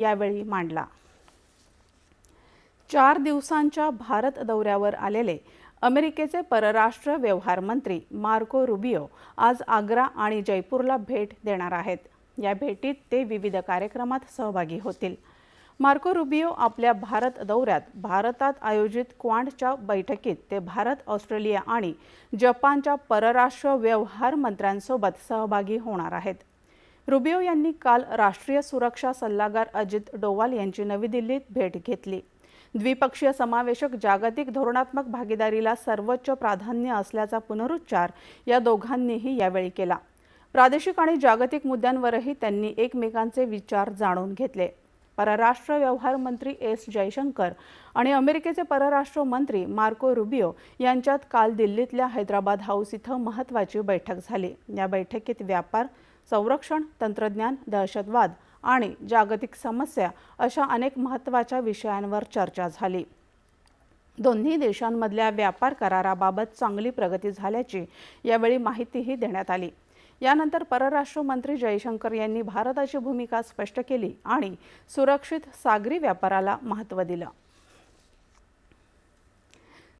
यावेळी मांडला। 4 दिवसांच्या भारत दौऱ्यावर आलेले अमेरिकेचे परराष्ट्र व्यवहार मंत्री मार्को रुबियो आज आग्रा आणि जयपूरला भेट देणार आहेत। या भेटीत ते विविध कार्यक्रमात सहभागी होतील। मार्को रुबियो आपल्या भारत दौऱ्यात भारतात आयोजित क्वाडच्या बैठकीत ते भारत, ऑस्ट्रेलिया आणि जपानच्या परराष्ट्र व्यवहार मंत्र्यांसोबत सहभागी होणार आहेत। रुबियो यांनी काल राष्ट्रीय सुरक्षा सल्लागार अजित डोवाल यांची नवी दिल्लीत भेट घेतली। द्विपक्षीय समावेशक जागतिक धोरणात्मक भागीदारीला सर्वोच्च प्राधान्य असल्याचा पुनरुच्चार या दोघांनीही यावेळी केला। प्रादेशिक आणि जागतिक मुद्द्यांवरही त्यांनी एकमेकांचे विचार जाणून घेतले। परराष्ट्र व्यवहार मंत्री एस जयशंकर आणि अमेरिकेचे परराष्ट्र मंत्री मार्को रुबियो यांच्यात काल दिल्लीतल्या हैदराबाद हाऊस इथं महत्त्वाची बैठक झाली। या बैठकीत व्यापार, संरक्षण, तंत्रज्ञान, दहशतवाद आणि जागतिक समस्या अशा अनेक महत्त्वाच्या विषयांवर चर्चा झाली। दोन्ही देशांमधल्या व्यापार कराराबाबत चांगली प्रगती झाल्याची यावेळी माहितीही देण्यात आली। यानंतर परराष्ट्र मंत्री जयशंकर यांनी भारताची भूमिका स्पष्ट केली आणि सुरक्षित सागरी व्यापाराला महत्त्व दिलं।